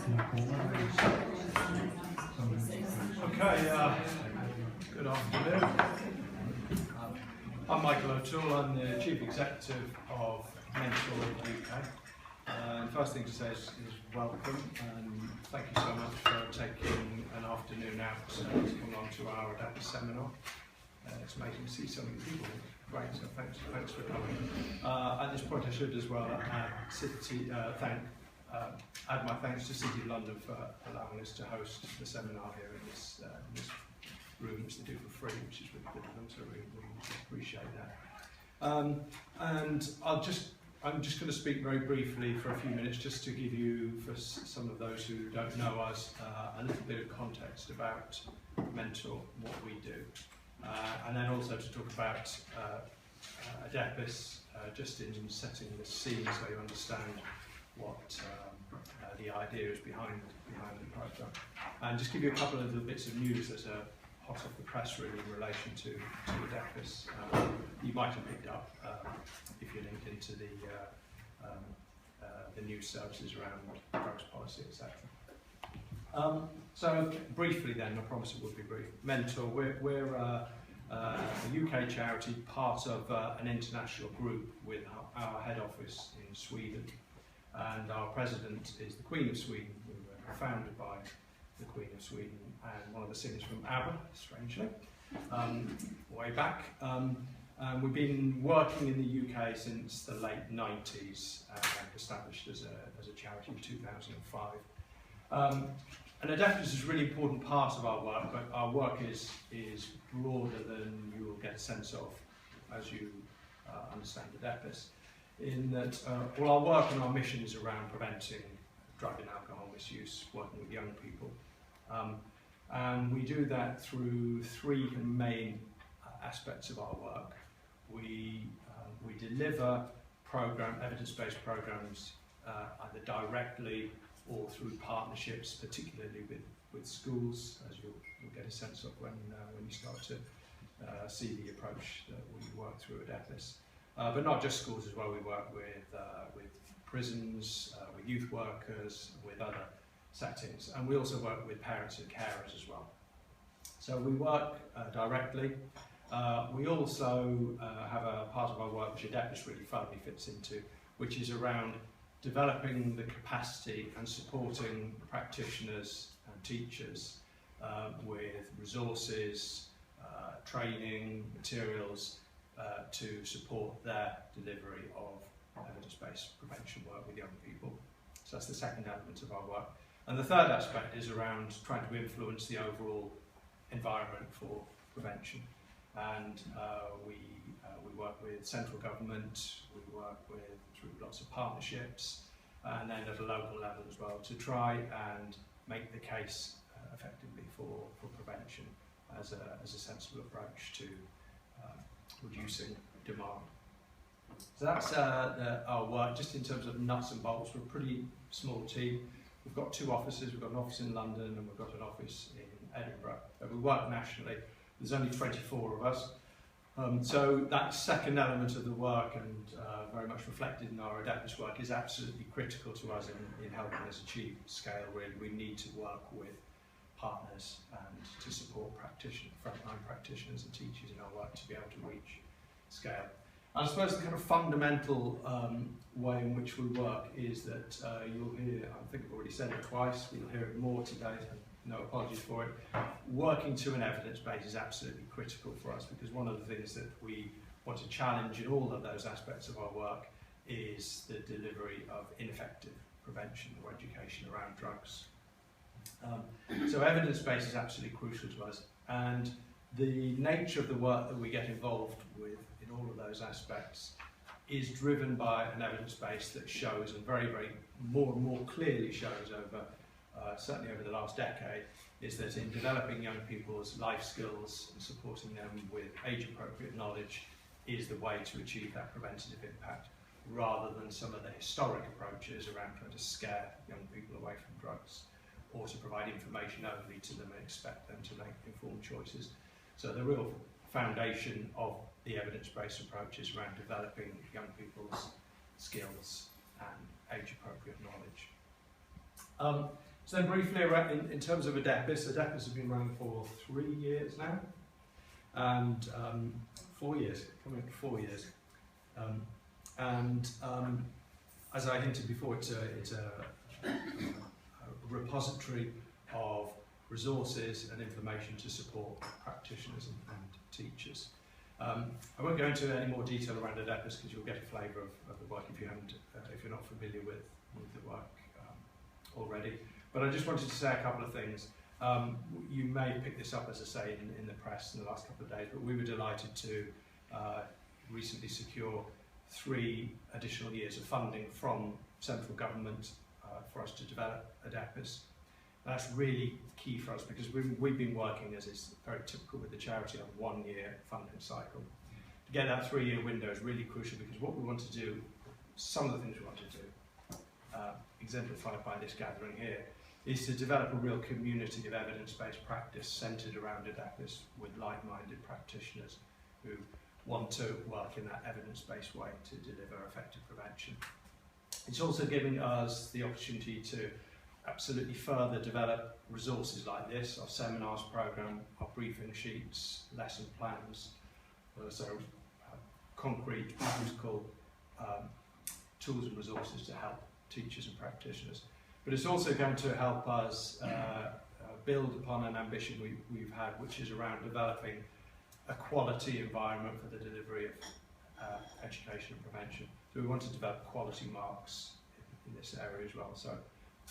Okay, good afternoon. I'm Michael O'Toole, I'm the Chief Executive of Mentor UK. And first thing to say is welcome, and thank you so much for taking an afternoon out to come along to our ADEPIS Seminar. It's amazing to see so many people. Great, so thanks for coming. At this point I should as well add my thanks to City of London for allowing us to host the seminar here in this room, which they do for free, which is really good of them, so we appreciate that. And I'm just going to speak very briefly for a few minutes, just to give you, for some of those who don't know us, a little bit of context about Mentor, what we do. And then also to talk about ADEPIS, just in setting the scene so you understand what the idea is behind the programme. And just give you a couple of little bits of news that are hot off the press really in relation to ADEPIS. You might have picked up if you're linked into the news services around drugs policy, etc. So briefly then, I promise it will be brief. Mentor, we're a UK charity, part of an international group with our head office in Sweden, and our president is the Queen of Sweden. We were founded by the Queen of Sweden and one of the singers from ABBA, strangely, way back. We've been working in the UK since the late 90s and established as a charity in 2005. And ADEPIS is a really important part of our work, but our work is broader than you will get a sense of as you understand ADEPIS, in that all our work and our mission is around preventing drug and alcohol misuse, working with young people. And we do that through three main aspects of our work. We deliver evidence-based programs either directly or through partnerships, particularly with schools, as you'll get a sense of when you start to see the approach that we work through at ADEPIS. But not just schools as well, we work with prisons, with youth workers, with other settings, and we also work with parents and carers as well. So we work directly. We also have a part of our work which ADEPIS really firmly fits into, which is around developing the capacity and supporting practitioners and teachers with resources, training, materials to support their delivery of evidence-based prevention work with young people. So that's the second element of our work. And the third aspect is around trying to influence the overall environment for prevention. And we work with central government, we work through lots of partnerships, and then at a local level as well, to try and make the case effectively for prevention as a sensible approach to reducing demand. So that's our work, just in terms of nuts and bolts. We're a pretty small team. We've got two offices. We've got an office in London and we've got an office in Edinburgh. We work nationally. There's only 24 of us. So that second element of the work, and very much reflected in our ADEPIS work, is absolutely critical to us in helping us achieve scale. Really, we need to work with partners and to support frontline practitioners and teachers in our work to be able to reach scale. I suppose the kind of fundamental way in which we work is that you'll hear, I think I've already said it twice, we'll hear it more today, so no apologies for it. Working to an evidence base is absolutely critical for us, because one of the things that we want to challenge in all of those aspects of our work is the delivery of ineffective prevention or education around drugs. So evidence base is absolutely crucial to us, and the nature of the work that we get involved with in all of those aspects is driven by an evidence base that shows, and very more and more clearly shows over certainly over the last decade, is that in developing young people's life skills and supporting them with age-appropriate knowledge is the way to achieve that preventative impact, rather than some of the historic approaches around trying to scare young people away from drugs, or to provide information only to them and expect them to make informed choices. So the real foundation of the evidence-based approach is around developing young people's skills and age-appropriate knowledge. So then briefly, in terms of ADEPIS has been running for 3 years now, and 4 years, coming up to 4 years. As I hinted before, it's a repository of resources and information to support practitioners and teachers. I won't go into any more detail around ADEPIS because you'll get a flavour of the work if you're not familiar with the work already. But I just wanted to say a couple of things. You may pick this up, as I say, in the press in the last couple of days, but we were delighted to recently secure 3 additional years of funding from central government for us to develop ADEPIS. That's really key for us because we've been working, as is very typical with the charity, on a 1-year funding cycle. To get that 3-year window is really crucial because what we want to do, some of the things we want to do, exemplified by this gathering here, is to develop a real community of evidence-based practice centred around ADEPIS with like-minded practitioners who want to work in that evidence-based way to deliver effective prevention. It's also giving us the opportunity to absolutely further develop resources like this, our seminars programme, our briefing sheets, lesson plans, concrete practical tools and resources to help teachers and practitioners. But it's also going to help us build upon an ambition we've had, which is around developing a quality environment for the delivery of education and prevention. So we want to develop quality marks in this area as well. So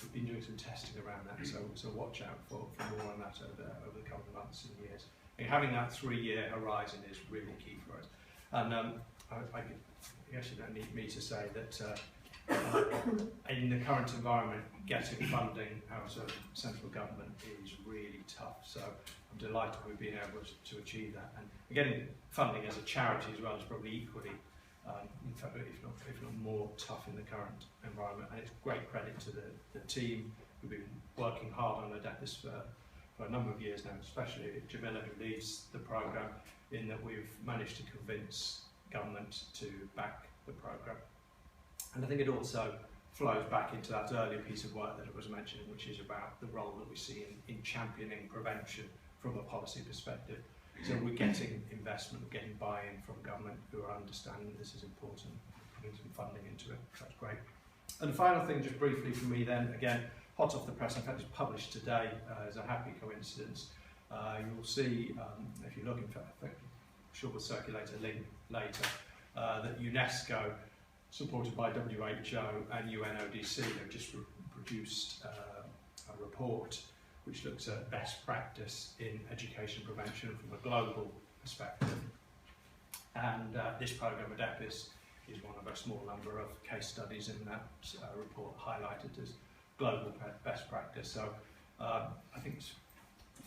we've been doing some testing around that, so watch out for more on that over the coming months and years. And having that 3-year horizon is really key for us. And I guess you don't need me to say that in the current environment, getting funding out of central government is really tough. So I'm delighted we've been able to achieve that. And getting funding as a charity as well is probably equally, in fact, if not more tough in the current environment. And it's great credit to the team who've been working hard on ADEPIS for a number of years now, especially Jamila, who leads the programme, in that we've managed to convince government to back the programme. And I think it also flows back into that earlier piece of work that I was mentioning, which is about the role that we see in championing prevention from a policy perspective. So we're getting investment, we're getting buy-in from government who are understanding this is important, putting some funding into it. That's great. And the final thing, just briefly for me then, again, hot off the press, in fact it's published today as a happy coincidence. You'll see, if you look, in fact, I'm sure we'll circulate a link later, that UNESCO, supported by WHO and UNODC, have just produced a report which looks at best practice in education prevention from a global perspective. And this programme, ADEPIS, is one of a small number of case studies in that report highlighted as global best practice. So I think it's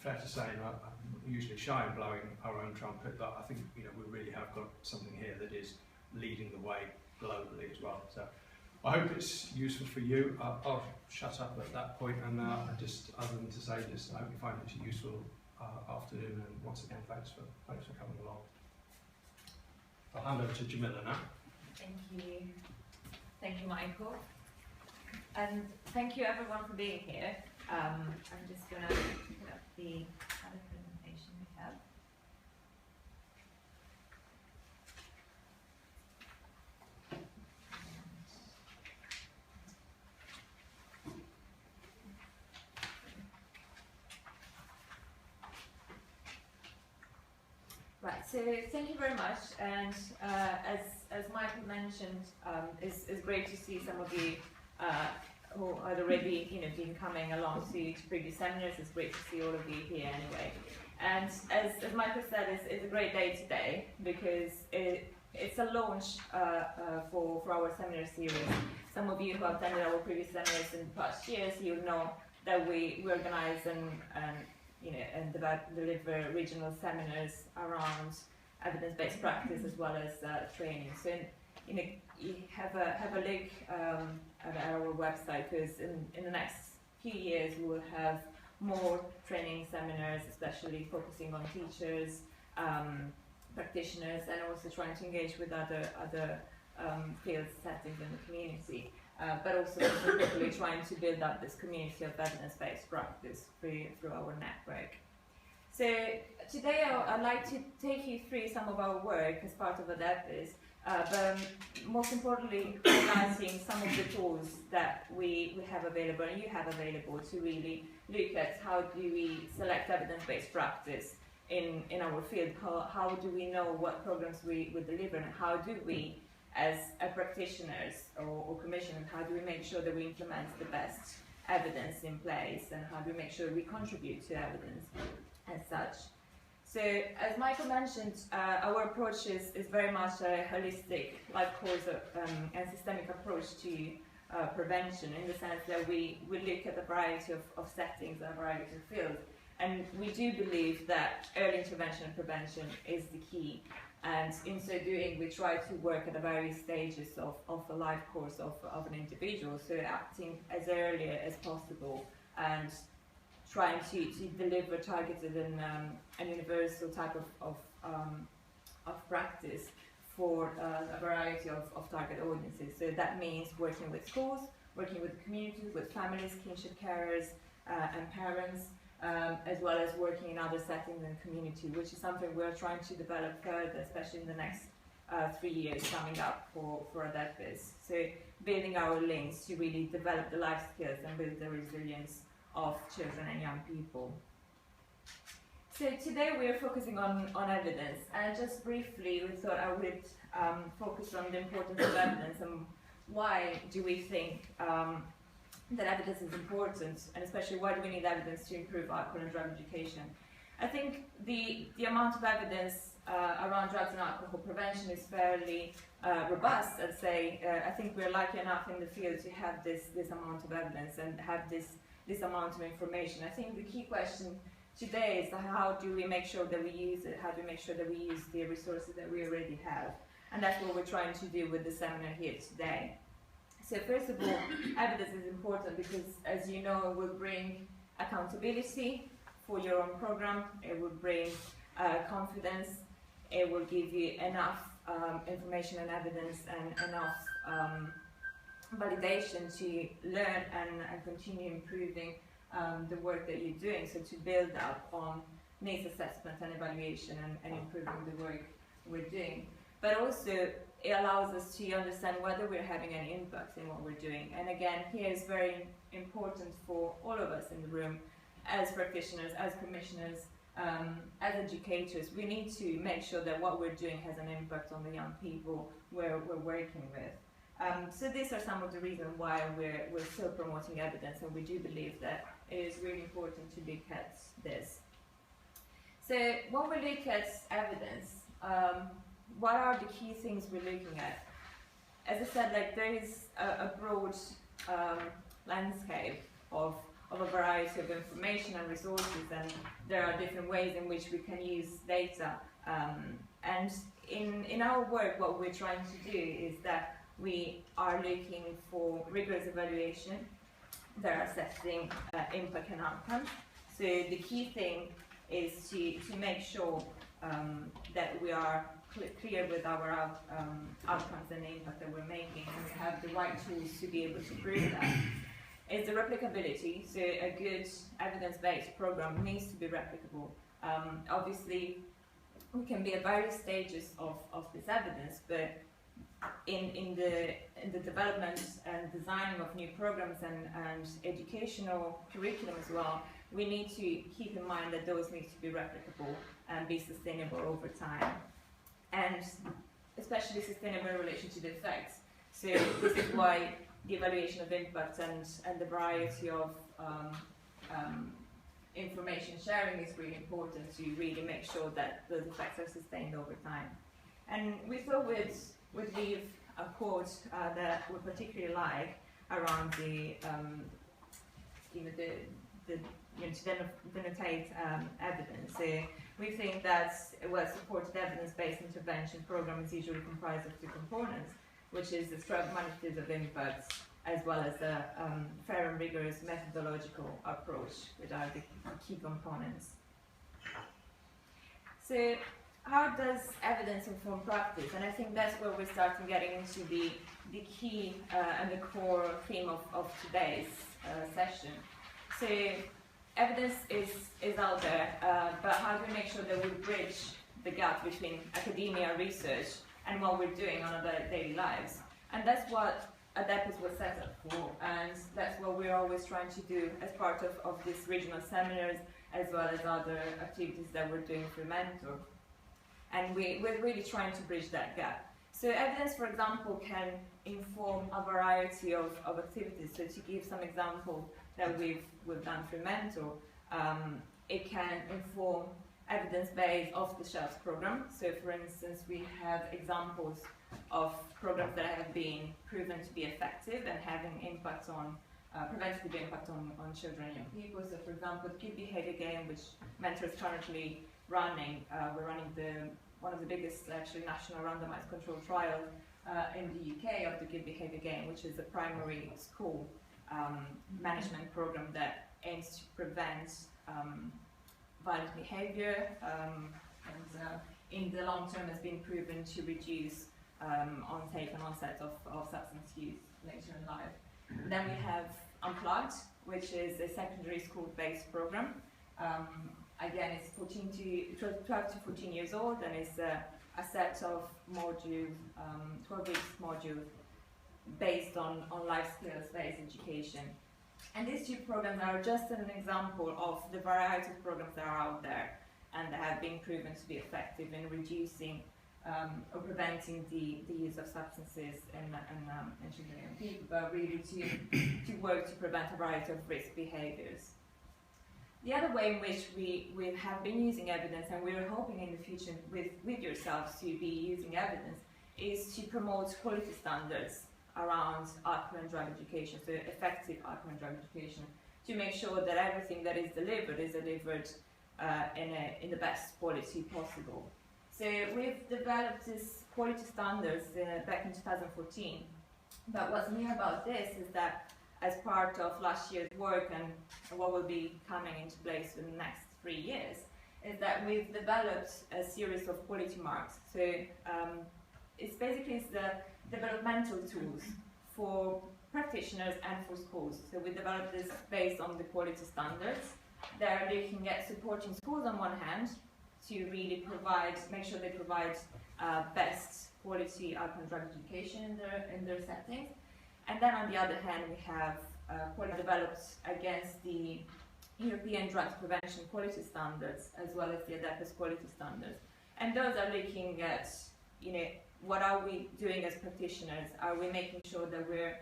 fair to say, and I'm usually shy in blowing our own trumpet, but I think we really have got something here that is leading the way globally as well. So I hope it's useful for you. I'll shut up at that point, and just other than to say, I hope you find it a useful afternoon, and once again, thanks for coming along. I'll hand over to Jamila now. Thank you, Michael, and thank you everyone for being here. I'm just going to put up the other presentation we have. Right, so thank you very much, and as Michael mentioned, it's great to see some of you who had already been coming along to previous seminars. It's great to see all of you here anyway. And as Michael said, it's a great day today because it's a launch for our seminar series. Some of you who have attended our previous seminars in past years, you'll know that we organize and deliver regional seminars around evidence-based practice as well as training. So you have a look at our website, because in the next few years we will have more training seminars, especially focusing on teachers, practitioners, and also trying to engage with other field settings in the community, but also specifically trying to build up this community of evidence-based practice through our network. So today I'd like to take you through some of our work as part of ADEPIS, but most importantly highlighting some of the tools that we have available and you have available to really look at how do we select evidence-based practice in our field, how do we know what programs we deliver, and how do we as practitioners or commissioners, how do we make sure that we implement the best evidence in place, and how do we make sure we contribute to evidence as such. So, as Michael mentioned, our approach is very much a holistic, life course and systemic approach to prevention, in the sense that we look at a variety of settings and a variety of fields. And we do believe that early intervention and prevention is the key. And in so doing, we try to work at the various stages of the life course of an individual, so acting as early as possible and trying to deliver targeted and universal type of practice for a variety of target audiences. So that means working with schools, working with communities, with families, kinship carers, and parents, as well as working in other settings in the community, which is something we're trying to develop further, especially in the next 3 years coming up for ADEPIS. So building our links to really develop the life skills and build the resilience of children and young people. So today we are focusing on evidence, and just briefly we thought I would focus on the importance of evidence and why do we think that evidence is important, and especially why do we need evidence to improve alcohol and drug education. I think the amount of evidence around drugs and alcohol prevention is fairly robust, I'd say. I think we're lucky enough in the field to have this amount of evidence and have this amount of information. I think the key question today is how do we make sure that we use it, how do we make sure that we use the resources that we already have, and that's what we're trying to do with the seminar here today. So first of all, evidence is important because, as you know, it will bring accountability for your own program, it will bring confidence, it will give you enough information and evidence and enough validation to learn and continue improving the work that you're doing, so to build up on needs assessment and evaluation and improving the work we're doing. But also, it allows us to understand whether we're having any impact in what we're doing. And again, here is very important for all of us in the room, as practitioners, as commissioners, as educators. We need to make sure that what we're doing has an impact on the young people we're working with. So these are some of the reasons why we're still promoting evidence, and we do believe that it is really important to look at this. So when we look at evidence, what are the key things we're looking at? As I said, like, there is a broad landscape of a variety of information and resources, and there are different ways in which we can use data. And in our work, what we're trying to do is that we are looking for rigorous evaluation. They're assessing impact and outcomes. So the key thing is to make sure that we are clear with our outcomes and the impact that we're making, and we have the right tools to be able to prove that. It's the replicability, so a good evidence-based program needs to be replicable. Obviously, we can be at various stages of this evidence, but in the development and designing of new programs and educational curriculum as well, we need to keep in mind that those need to be replicable and be sustainable over time, and especially sustainable in relation to the effects. So this is why the evaluation of impact and the variety of information sharing is really important to really make sure that those effects are sustained over time. And we thought we'd leave a quote that we particularly like around to denotate evidence. So we think that well-supported evidence-based intervention program is usually comprised of two components, which is the strong magnitude of impacts, as well as a fair and rigorous methodological approach, which are the key components. So how does evidence inform practice? And I think that's where we're starting getting into the key and the core theme of today's session. So evidence is out there, but how do we make sure that we bridge the gap between academia, research, and what we're doing on our daily lives? And that's what ADEPIS was set up for, and that's what we're always trying to do as part of these regional seminars, as well as other activities that we're doing through Mentor. And we're really trying to bridge that gap. So evidence, for example, can inform a variety of activities. So to give some examples that we've done through Mentor, it can inform evidence-based off-the-shelf programs. So for instance, we have examples of programs that have been proven to be effective and having impact on preventative impact on children and young people. So for example, the Kid Behavior Game, which Mentor is currently running, we're running one of the biggest actually national randomized controlled trials in the UK of the Kid Behavior Game, which is a primary school management program that aims to prevent violent behavior, and in the long term has been proven to reduce intake and onset of substance use later in life. And then we have Unplugged, which is a secondary school-based program. Again, it's 12 to 14 years old, and it's a set of modules, 12 weeks modules based on life skills-based education. And these two programs are just an example of the variety of programs that are out there and that have been proven to be effective in reducing or preventing the use of substances in children and people, but really to work to prevent a variety of risk behaviors. The other way in which we have been using evidence, and we're hoping in the future with yourselves to be using evidence, is to promote quality standards around alcohol and drug education, so effective alcohol and drug education, to make sure that everything that is delivered in the best quality possible. So we've developed these quality standards back in 2014, but what's new about this is that as part of last year's work and what will be coming into place in the next 3 years, is that we've developed a series of quality marks. So it's basically the developmental tools for practitioners and for schools. So we developed this based on the quality standards. They're looking at supporting schools on one hand to really make sure they provide best quality alcohol and drug education in their settings. And then on the other hand, we have quality developed against the European Drugs Prevention Quality Standards, as well as the ADEPIS quality standards. And those are looking at, what are we doing as practitioners? Are we making sure that we're,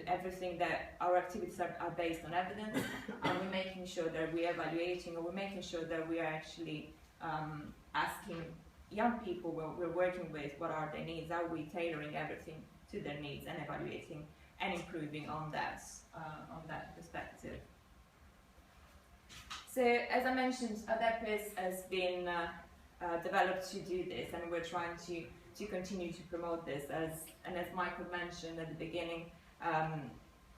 everything that our activities are based on evidence? Are we making sure that we're evaluating, or we're making sure that we are actually asking young people we're working with what are their needs? Are we tailoring everything to their needs and evaluating and improving on that perspective? So as I mentioned, ADEPIS has been developed to do this, and we're trying to continue to promote this. As Michael mentioned at the beginning,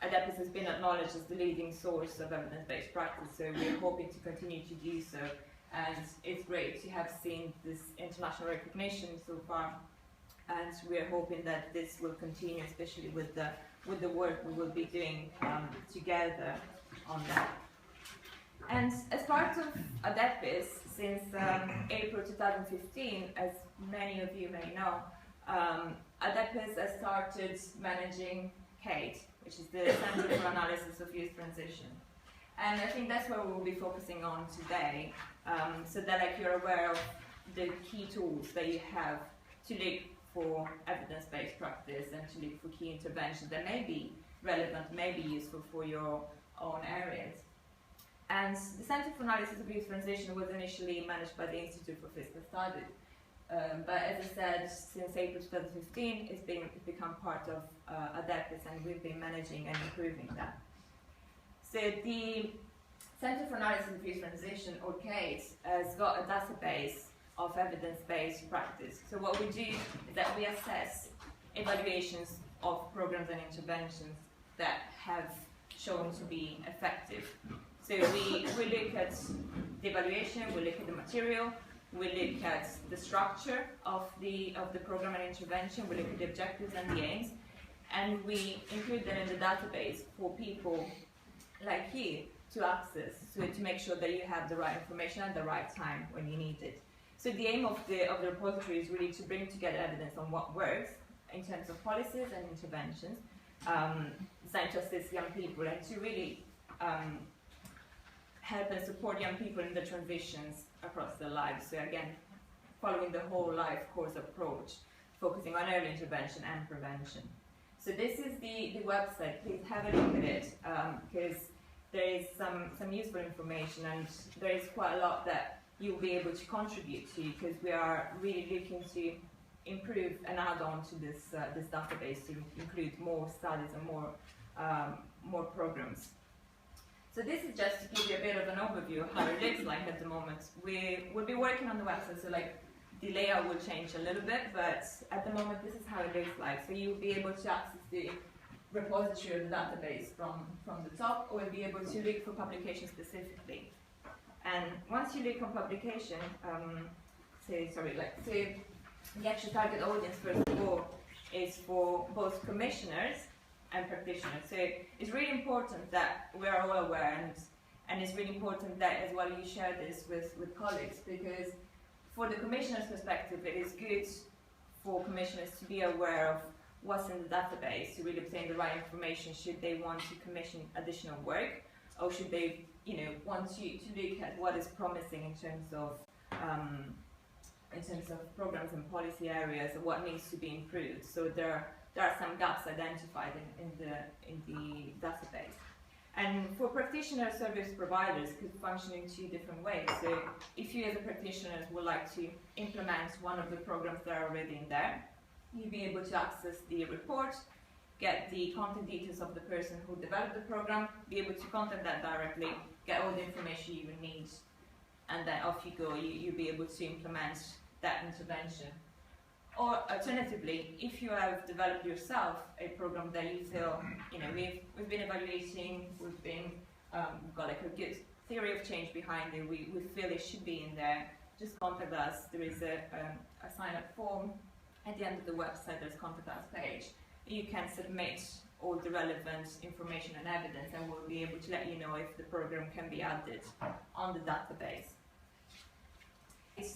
ADEPIS has been acknowledged as the leading source of evidence-based practice, so we're hoping to continue to do so. And it's great to have seen this international recognition so far, and we're hoping that this will continue, especially with the work we will be doing together on that. And as part of ADEPIS, since April 2015, as many of you may know, ADEPIS has started managing CAYT, which is the Center for Analysis of Youth Transition. And I think that's where we will be focusing on today, so that you're aware of the key tools that you have to look for evidence-based practice and to look for key interventions that may be relevant, may be useful for your own areas. And the Center for Analysis of Youth Transition was initially managed by the Institute for Fiscal Studies. But as I said, since April 2015, it's become part of ADEPIS, and we've been managing and improving that. So the Center for Analysis of Youth Transition, or CAYT, has got a database of evidence-based practice. So what we do is that we assess evaluations of programs and interventions that have shown to be effective. So we look at the evaluation, we look at the material, we look at the structure of the program and intervention, we look at the objectives and the aims, and we include them in the database for people like you to access, so to make sure that you have the right information at the right time when you need it. So the aim of the repository is really to bring together evidence on what works in terms of policies and interventions, designed to assist young people and to really help and support young people in the transitions across their lives. So again, following the whole life course approach, focusing on early intervention and prevention. So this is the website. Please have a look at it, because there is some useful information, and there is quite a lot that you'll be able to contribute to, because we are really looking to improve and add on to this database to include more studies and more programs. So this is just to give you a bit of an overview of how it looks like at the moment. We'll be working on the website, so like the layout will change a little bit, but at the moment this is how it looks like. So you'll be able to access the repository of the database from the top, or you'll be able to look for publication specifically. And once you look on publication, the actual target audience, first of all, is for both commissioners and practitioners. So it's really important that we are all aware, and it's really important that as well you share this with colleagues, because for the commissioner's perspective, it is good for commissioners to be aware of what's in the database, to really obtain the right information should they want to commission additional work, or should they want to look at what is promising in terms of programs and policy areas, and what needs to be improved. So there are some gaps identified in the database. And for practitioner service providers, could function in two different ways. So if you as a practitioner would like to implement one of the programs that are already in there, you'll be able to access the report, get the contact details of the person who developed the program, be able to contact that directly, get all the information you will need, and then off you go. You'll be able to implement that intervention. Or alternatively, if you have developed yourself a program that you feel, we've been evaluating, we've got like a good theory of change behind it, we feel it should be in there, just contact us. There is a sign-up form at the end of the website. There's a contact us page. You can submit all the relevant information and evidence, and we'll be able to let you know if the program can be added on the database.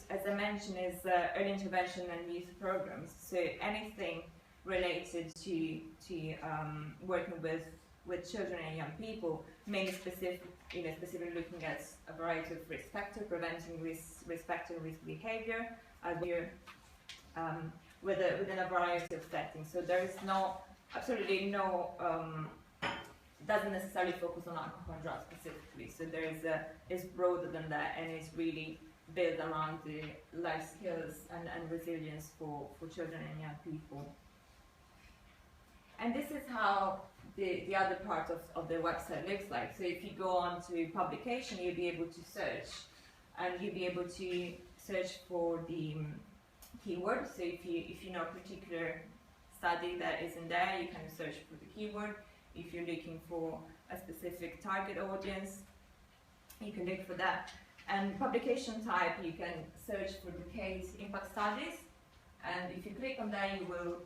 As I mentioned, is early intervention and youth programs. So anything related to working with children and young people, mainly specifically looking at a variety of risk factors, preventing risk factor and risk behavior, within a variety of settings. So there is absolutely no, doesn't necessarily focus on alcohol and drugs specifically. So it's broader than that, and it's really built around the life skills and resilience for children and young people. And this is how the other part of the website looks like. So if you go on to publication, you'll be able to search, and you'll be able to search for the keywords. So if you know a particular study that is in there, you can search for the keyword. If you're looking for a specific target audience, you can look for that. And publication type, you can search for the CAYT impact studies, and if you click on that, you will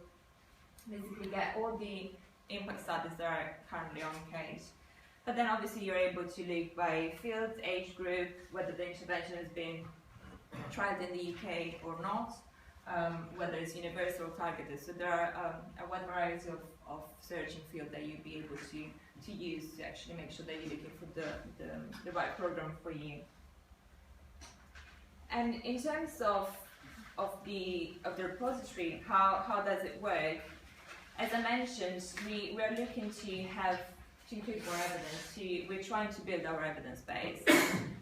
basically get all the impact studies that are currently on CAYT. But then obviously you're able to look by field, age group, whether the intervention has been tried in the UK or not, whether it's universal or targeted. So there are a wide variety of searching field that you'll be able to use to actually make sure that you're looking for the right program for you. And in terms of the repository, how does it work? As I mentioned, we are looking to include more evidence. We're trying to build our evidence base.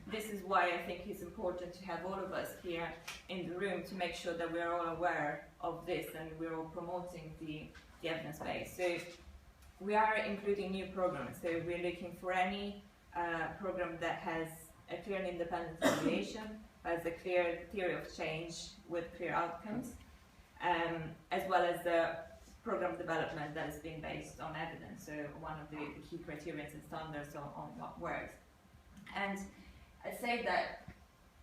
This is why I think it's important to have all of us here in the room to make sure that we're all aware of this and we're all promoting the evidence base. So we are including new programs. So we're looking for any program that has a clear and independent evaluation, has a clear theory of change with clear outcomes, as well as the program development that is being based on evidence. So one of the key criteria and standards on what works. And I'd say that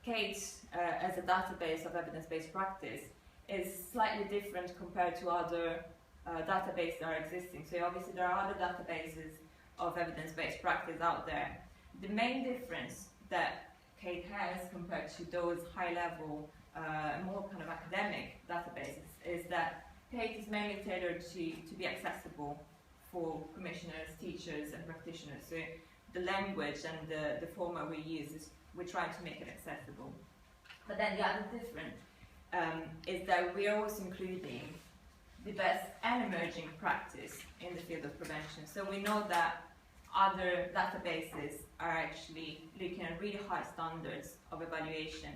CAYT as a database of evidence-based practice is slightly different compared to other databases that are existing. So obviously there are other databases of evidence-based practice out there. The main difference that CAYT has compared to those high-level, more kind of academic databases is that CAYT is mainly tailored to be accessible for commissioners, teachers and practitioners. So the language and the format we use is we try to make it accessible. But then the other difference is that we are also including the best and emerging practice in the field of prevention. So we know that other databases are actually looking at really high standards of evaluation.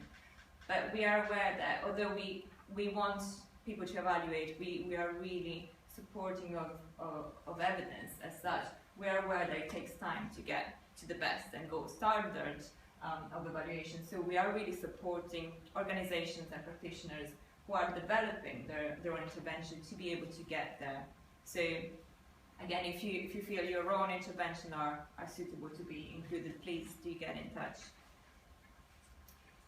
But we are aware that although we want people to evaluate, we are really supporting of evidence as such. We are aware that it takes time to get to the best and gold standard of evaluation. So we are really supporting organizations and practitioners who are developing their own intervention to be able to get there. So again, if you feel your own intervention are suitable to be included, please do get in touch.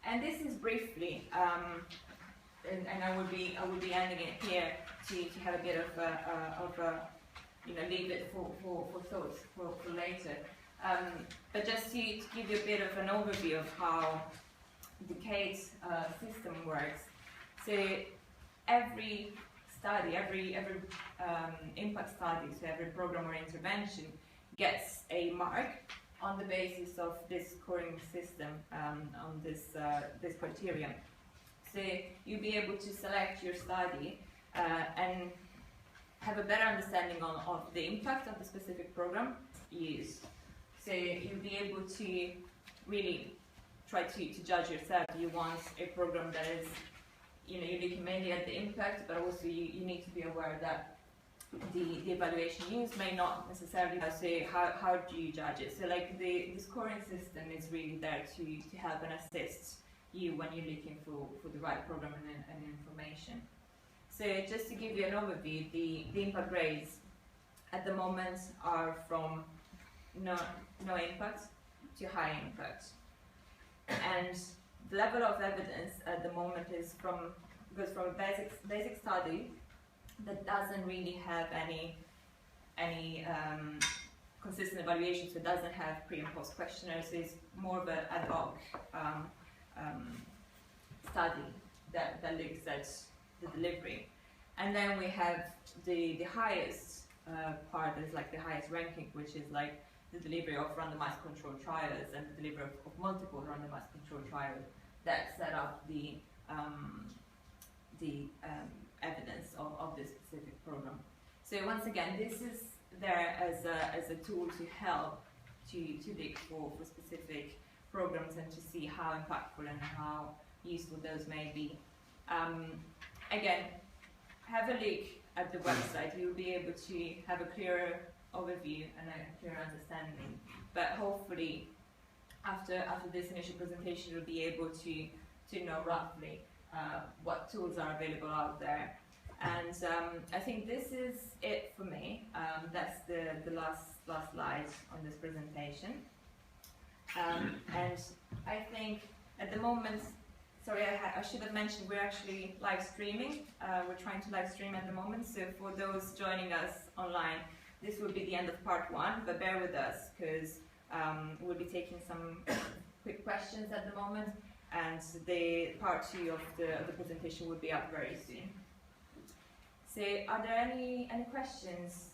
And this is briefly, and I would be ending it here to have a bit of a leave it for thoughts for later. But just to give you a bit of an overview of how the CAYT system works. So every study, every impact study, so every program or intervention gets a mark on the basis of this scoring system, on this criteria. So you'll be able to select your study and have a better understanding of the impact of the specific program used. So you'll be able to really try to judge yourself. Do you want a program that is, you're looking mainly at the impact, but also you need to be aware that the evaluation used may not necessarily say how do you judge it. So like the scoring system is really there to help and assist you when you're looking for the right program and information. So just to give you an overview, the impact grades at the moment are from no impact to high impact. And the level of evidence at the moment goes from a basic study that doesn't really have any consistent evaluation, so it doesn't have pre and post questionnaires. It's more of an ad hoc study that looks at the delivery. And then we have the highest part is like the highest ranking, which is like the delivery of randomized controlled trials and the delivery of multiple randomized controlled trials that set up the evidence of this specific program. So once again, this is there as a tool to help to look for specific programs and to see how impactful and how useful those may be. Again, have a look at the website. You'll be able to have a clearer overview and a clearer understanding. But hopefully, after this initial presentation, you'll be able to know roughly what tools are available out there. And I think this is it for me. That's the last slide on this presentation. And I think at the moment, sorry, I should have mentioned we're actually live streaming. We're trying to live stream at the moment. So for those joining us online, this will be the end of part 1, but bear with us because we'll be taking some quick questions at the moment, and the part 2 of the presentation will be up very soon. So are there any questions